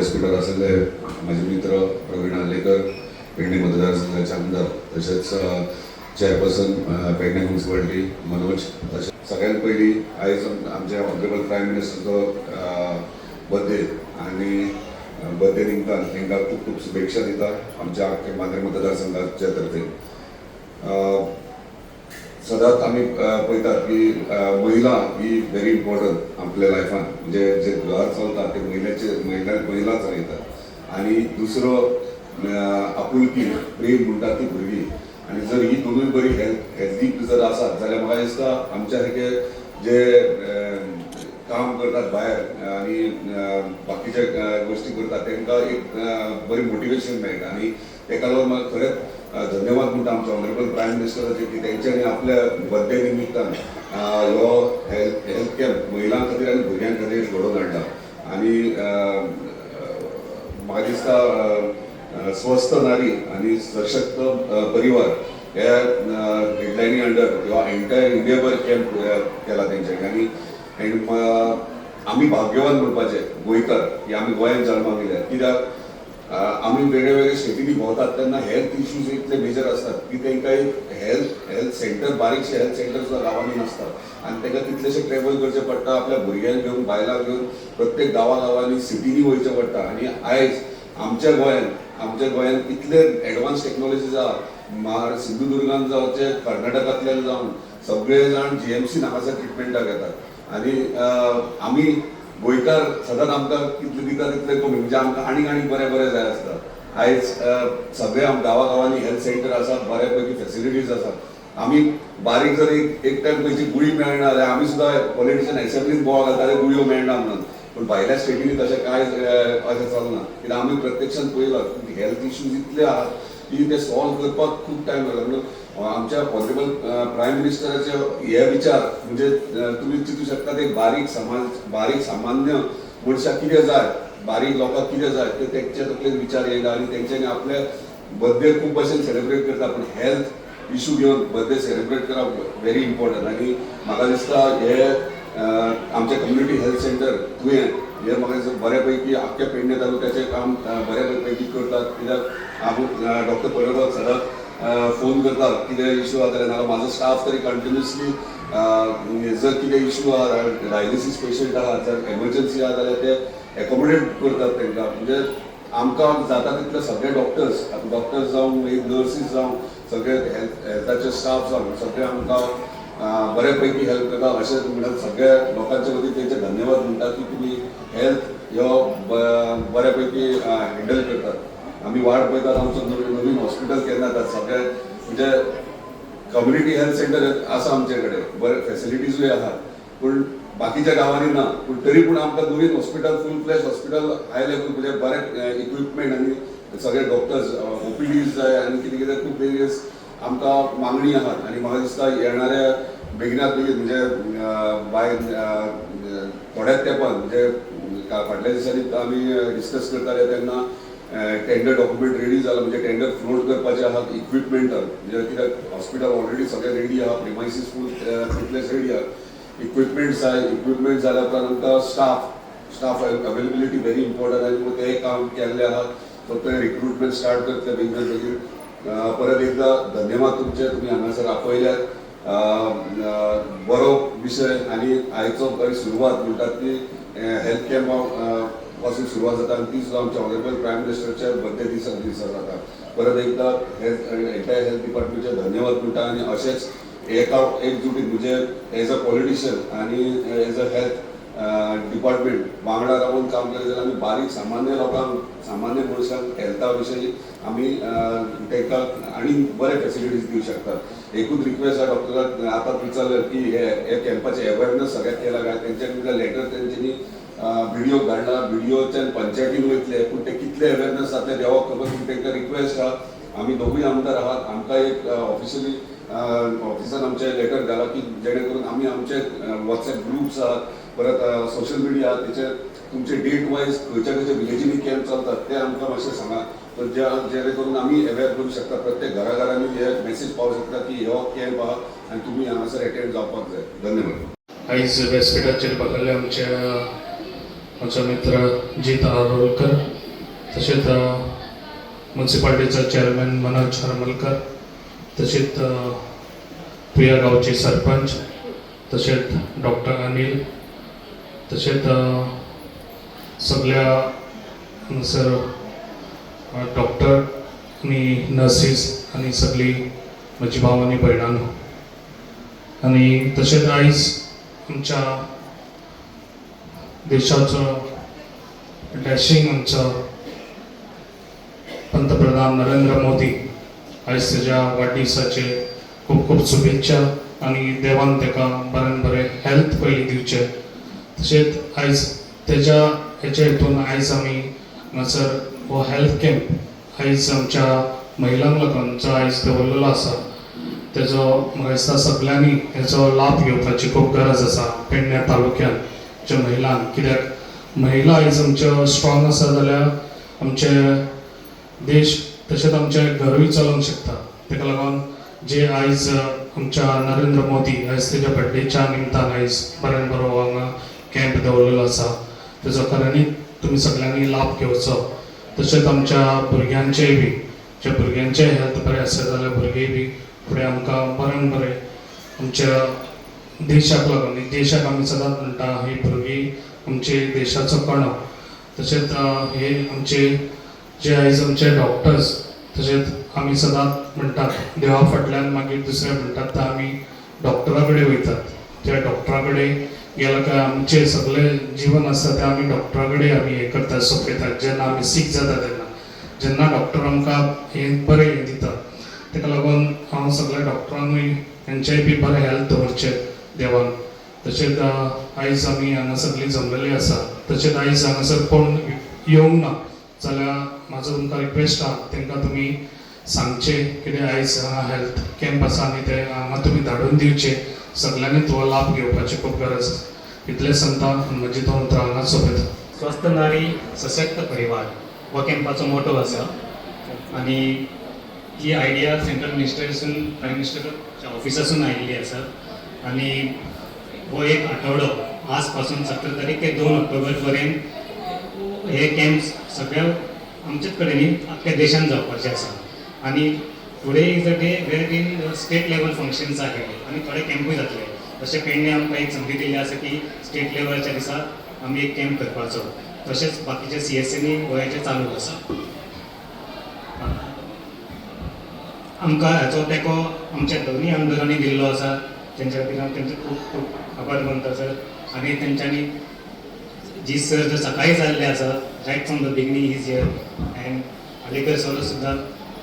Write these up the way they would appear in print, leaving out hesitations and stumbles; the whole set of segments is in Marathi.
व्यासपीठार आसले माझे मित्र प्रवीण आलेकर, पेडणे मतदारसंघाचे आमदार, तसेच चेअरपर्सन पेडणे म्युनिसिपालिटी मनोज, तसेच सगळ्यात पहिली आयज आमच्या ऑनरेबल प्राईम मिनिस्टरचो बर्थडे आणि बर्थडे निमतान तांकां खूप खूप शुभेच्छा दिता आमच्या मांद्रे मतदारसंघाच्या तर्फे. सदांच आमी पळयतात की महिला ही व्हेरी इम्पॉर्टंट आपल्या लायफान, म्हणजे जे घर चलता ते महिला चलयतात. आणि दुसरो आपुलकी प्रेम म्हणटा ती भुरगीं. आणि जर ही दोनूय बरी हेल्थीक जर आसात जाल्यार म्हाका दिसता आमच्या सारके जे काम करतात भायर आणि बाकीचे गोष्टी करतात तांकां एक बरी मोटिवेशन मेळटा. आणि ताका लागून म्हाका खरेंच धन्यवाद म्हणटा आमच्या ऑनरेबल प्रायम मिनिस्टराचे की तेंच्यांनी आपल्या बर्थडे निमित्तान हो हेल्थ कॅम्प महिलां खातीर आनी भुरग्यां खातीर घडोवन हाडला. आणि म्हाका दिसता स्वस्थ नारी आणि सशक्त परिवार ह्या हेडलायनी अंडर किंवा एंटायर इंडियाभर कॅम्प केला तेंच्यांनी. आणि आमी भाग्यवान म्हणपाचे गोंयकार की आमी गोंयांत जल्माक येयल्यात. कित्याक आमी वेगळे वेगळे स्टेटींनी भोंवतात तेन्ना हेल्थ इश्यूज इतले मेजर आसतात की तांकां एक हेल्थ सेंटर, बारीकशे हेल्थ सेंटर सुद्दां गांवांनी नासतात आणि तांकां कितलेशे ट्रॅव्हल करचें पडटा, आपल्या भुरग्यांक घेवन बायलांक घेवन प्रत्येक गांवांनी सिटींनी वयचें पडटा. आणि आयज आमच्या गोंयांत इतले एडवान्स टेक्नॉलॉजीज आहा. सिंधुदुर्गांत जावचे, कर्नाटकांतल्यान जावन सगळे जाण GMC हांगासर ट्रिटमेंटाक येतात. आणि आमी गोंयकार सदांच आमकां कितले दिता तितले कमी, म्हणजे आमकां आनीक बरें जाय आसता. आयज सगळे गांवांनी हेल्थ सेंटर आसात, बऱ्यापैकी फेसिलिटीज आसात. आमी बारीक जर एक टायम खंयची गुळी मेळना जाल्यार आमी सुद्दां पॉलिटिशियन एसेंब्लीन बोवाळ घालताले गुळयो मेळना म्हणून. पूण भायल्या स्टेटींनी तशें कांय अशें चलना. कित्याक आमी प्रत्यक्षान पळयलां की हेल्थ इश्यूज इतले आहात की ते सॉल्व करपाक खूब टायम लागता. म्हणून आमच्या ऑनरेबल प्रायम मिनिस्टराचे हे विचार म्हणजे तुम्ही चिंतू शकतात एक बारीक सामान्य मनशाक कितें जाय, बारीक लोकांक कितें जाय ते तेंचे तकलेन विचार येयला. आणि तेंच्यांनी आपले बर्थडे खूब भशेन सेलिब्रेट करता, पूण हेल्थ इश्यू घेवन बर्थडे सेलिब्रेट करप व्हेरी इम्पॉर्टंट. आणि म्हाका दिसता हे आमचे कम्युनिटी हेल्थ सेंटर तुवें हे म्हाका दिसता बऱ्यापैकी आख्ख्या पेडणे तालुक्याचें काम बऱ्यापैकी करतात. कित्याक आमी डॉक्टर पडळकर सदांच फोन करतात कितें इश्यू आहा जाल्यार. म्हाजो स्टाफ तरी कंटिन्युअसली जर कितें इश्यू आहा, डायलिसीस पेशंट आहा, जर एमर्जन्सी आहा जाल्यार ते एकोमोडेट करतात तांकां. म्हणजे आमकां जाता तितले सगळे डॉक्टर्स जावं, नर्सीस जावं, सगळे हेल्थाचे स्टाफ जावं, सगळे आमकां बऱ्यापैकी हेल्प करता. अशें म्हणून सगळ्या लोकांच्या वतीन तेंचे धन्यवाद म्हणटा की तुमी हेल्थ ह्यो बऱ्यापैकी हँडल करतात. आमी वाट पळयतात आमचो नवीन हॉस्पिटल केन्ना येतात. सगळे म्हणजे कम्युनिटी हेल्थ सेंटर आसा आमचे कडेन, बरे फेसिलिटीजूय आहात, पूण बाकीच्या गांवांनी ना. पूण तरी पूण आमकां नवीन हॉस्पिटल, फूल फ्लॅश हॉस्पिटल हाय लेवल म्हणजे बरे इक्विपमेंट आणि सगळे डॉक्टर्स, OPDs जाय आणि कितें कितें खूब वेरियस आमकां मागणी आहात. आणि म्हाका दिसता येणाऱ्या बेगिनात बेगीन म्हणजे थोड्याच तेंपान म्हणजे फाटल्या दिसांनी आमी डिस्कस करताले तेन्ना टेंडर डॉक्युमेंट रेडी जाला, म्हणजे टेंडर फ्लोट करपाचे आहा इक्विपमेंट. म्हणजे कित्याक हॉस्पिटल ऑलरेडी सगळे रेडी आहा, प्रिमायसीस फूल फिटनेस रेडी आहा. इक्विपमेंट जाल्या उपरांत आमकां स्टाफ अवेलेबिलिटी व्हेरी इम्पॉर्टंट. आणि ते काम केल्ले आहा. फक्त रिक्रुटमेंट स्टार्ट करतले बेगीन बेगीन. परत एकदा धन्यवाद तुमचे, तुमी हांगासर आपयल्यात. बरो विशय आणि आयचो बरी सुरवात म्हणटात ती हेल्थ कॅम्प पासून सुरवात जाता आणि ती सुद्धा आमच्या ऑनरेबल प्रायम मिनिस्टरच्या बर्थडे दिसा जाता. परत एकदा एंटायर हेल्थ डिपार्टमेंटचे धन्यवाद म्हणटा. आणि अशेंच एकजुटीत म्हणजे एज अ पॉलिटिशियन आणि एज अ हेल्थ डिपार्टमेंट वांगडा रावून काम केलें जाल्यार आमी बारीक सामान्य लोकांक, सामान्य मनशांक हेल्था विशयी आमी तांकां आनी बरे फेसिलिटीज दिवंक शकतात. एकूच रिक्वेस्ट आहा डॉक्टराक आतांच विचारलें की हे कॅम्पाचे अवेअरनेस सगळ्याक केला काय. तेंच्यांनी लेटर तेंच्यांनी व्हिडिओ धाडला, व्हिडिओच्यान पंचायतीन वयतले, पूण ते कितले अवेअरनेस जातले देवाक खबर. पूण तांकां रिक्वेस्ट आहा, आमी दोगूय आमदार आहात, आमकां एक ऑफिशियली ऑफिसान आमचे लेटर घाला की जेणे करून आमी आमचे WhatsApp ग्रुप्स आहात, परत सोशल मिडिया आहात, तेचे तुमचे डेट वायज खंयच्या विलेजींनी कॅम्प चलतात ते आमकां मातशें सांगा. तर जेणे करून आमी अवेअर करूंक शकता, प्रत्येक घराघरांनी हे मेसेज पावूंक शकता की हो कॅम्प आहा आनी तुमी हांगासर एटेंड जावपाक जाय. धन्यवाद. आयज व्यासपीठाचेर बसलेल्या आमच्या माझा मित्र जीत आरोलकर, तसेच म्युन्सिपाल्टीचा चेअरमॅन मनोज हरमलकर, तसेच प्रिया गावचे सरपंच, तसेच डॉक्टर अनिल, तसेच सगळ्या सर डॉक्टर आणि नर्सीस आणि सगळी माझी भाव आणि भयणांनो, आणि तसेच आयज आमच्या देशाचं डॅशिंग आमचं पंतप्रधान नरेंद्र मोदी आयज त्याच्या वाढदिवसाचे खूप खूप शुभेच्छा, आणि देवान ताका बरें बरें हेल्थ पयलीं दिवचे. तशेंच आयज त्याच्या हेचे हितून आयज आमी हांगासर हो हेल्थ कॅम्प आयज आमच्या महिलांक लागून आयज दवरलेलो आसा. तेजो म्हाका दिसता सगळ्यांनी हेचो लाभ घेवपाची खूब गरज आसा पेडण्या तालुक्यांच्या महिलांक. कित्याक महिला आयज आमच्यो स्ट्रॉंग आसा जाल्यार आमचे देश तशेंच आमचें घरूय चलोवंक शकता. ताका लागून जे आयज आमच्या नरेंद्र मोदी आयज तेज्या बर्थडेच्या निमतान आयज बरें बरो हांगा कॅम्प दवरलेलो आसा, तेजो खऱ्यांनी तुमी सगळ्यांनी लाभ घेवचो. तशेंच आमच्या भुरग्यांचेय बी, जे भुरग्यांचे हेल्थ बरें आसा जाल्यार भुरगेय बी फुडें आमकां बरें बरें आमच्या देशाक लागून, देशाक आमी सदांच म्हणटा ही भुरगीं आमचे देशाचो कणो. तशेंच हे आमचे जे आयज आमचे डॉक्टर्स, तशेंच आमी सदांच म्हणटात देवा फाटल्यान मागीर दुसरे म्हणटात ते आमी डॉक्टरा कडेन वयतात. त्या डॉक्टरा कडेन गेले काय आमचे सगळे जीवन आसा तें आमी डॉक्टरा कडेन आमी हे करतात, सोंपयतात. जेन्ना आमी सीक जाता जेन्ना डॉक्टर आमकां हे बरें हे दिता. ताका लागून हांव सगळ्या डॉक्टरांकूय तेंचेय बी बरें हेल्थ दवरचें देवान. तशेंच आयज आमी हांगा सगळीं जमलेलीं आसा. तशेंच आयज हांगासर कोण येवंक ना जाल्यार म्हाजो तुमकां रिक्वेस्ट आहा, तांकां तुमी सांगचें कितें आयज हांगा हेल्थ कॅम्प आसा आनी ते हांगा तुमी धाडून दिवचे. सगळ्यांनी तो लाभ घेवपाची खूब गरज आसा. इतलें सांगता म्हजी दोन उतरां हांगा सोंपयता. स्वस्थ नारी सशक्त परिवार हो कॅम्पाचो मोटो आसा, आणि ही आयडिया सेंट्रल मिनिस्टरसून प्रायम मिनिस्टरच्या ऑफिसासून आयिल्ली आसा. आणि हो एक आठवडो आज पासून 17 तारीख ते 2 ऑक्टोबर पर्यंत हे कॅम्प्स सगळ्या आमच्याच कडेन अख्ख्या देशान जावपाचे आसा. आणि today is a day where in state level functions आहे आणि थोडे कॅम्पूय जातले. तशें पेडणे आमकां एक संधी दिल्ली आसा की स्टेट लेवलच्या दिसा आमी एक कॅम्प करपाचो. तशेंच बाकीचे CSNनी गोंयाचे चालू आसा. आमकां हाचो तेंको आमच्या दोनूय आमदारांनी दिल्लो आसा, तेंच्या खातीर हांव तेंचे खूब खूब आभार मानता सर. आनी तेंच्यांनी जी सर जर सकाळी जाल्ले आसा right from the beginning is here, and Alekar sir सुद्दां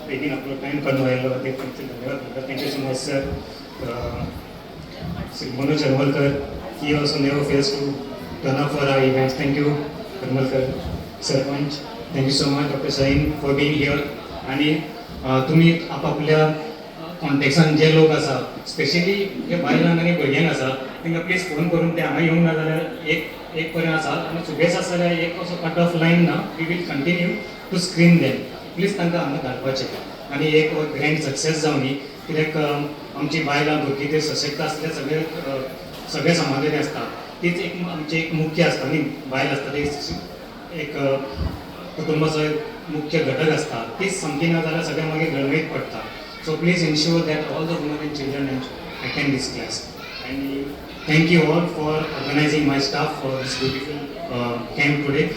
बेगीन आपलो टायम काडून आयिल्लो खातीर तांचे धन्यवाद म्हणटा. Thank you so much sir. Shri Manoj Harmalkar, he also never fails to turn up for our events. Thank you Harmalkar sarpanch. Thank you so much doctor Sain for being here. आणि तुम्ही आपापल्या कॉन्टॅक्टान जे लोक आसा, स्पेशली जे बायलांक आनी भुरग्यांक आसा, तांकां प्लीज फोन करून ते हांगा येवंक ना जाल्यार एक पर्यंत आसा. आनी सुबेज आसा जाल्यार एक असो कट ऑफ लायन ना, we will continue to screen them. Please तांकां हांगा धाडपाचें आनी एक ग्रँड सक्सेस जावनी. कित्याक आमची बायलां भुरगीं ते सशक्त आसले सगळे समाधानी आसता. तीच एक आमची एक मुख्य आसता न्ही, बायल आसता ती एक कुटुंबाचो एक मुख्य घटक आसता. तीच सामकी ना जाल्यार सगळें मागीर गळमेत पडटा. So please ensure that all the woman and children attend this class. And thank you all for organising my staff for this beautiful camp today.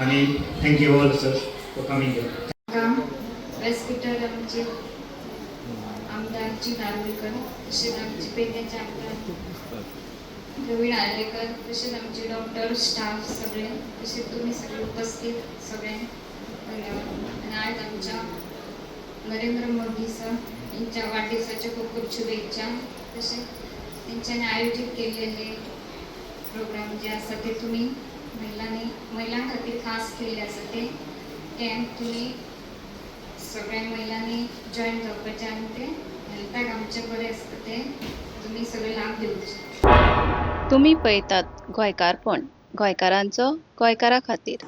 आणि thank you all sir for coming here. व्यासपीठावर आमचे आमदारची नार्वेकर, तसेच आमचे पेडण्याचे आमदार प्रवीण आर्लेकर, तसेच आमचे डॉक्टर स्टाफ सगळे, तसेच तुम्ही सगळे उपस्थित सगळे धन्यवाद. आणि आज आमच्या नरेंद्र मोदी सर यांच्या वाढदिवसाच्या खूप खूप शुभेच्छा. तसेच त्यांच्याने आयोजित केलेले प्रोग्राम जे असतात ते तुम्ही महिलां खातीर खास केले आसा ते कॅम्प तुम्ही सगळ्या महिलांनी जॉईन जावपाचे आनी ते हेल्थाक आमचे बरें आसता ते तुमी सगळे लाभ घेवचे. तुम्ही पळयतात गोंयकारपण, गोंयकारांचो गोंयकारा खातीर.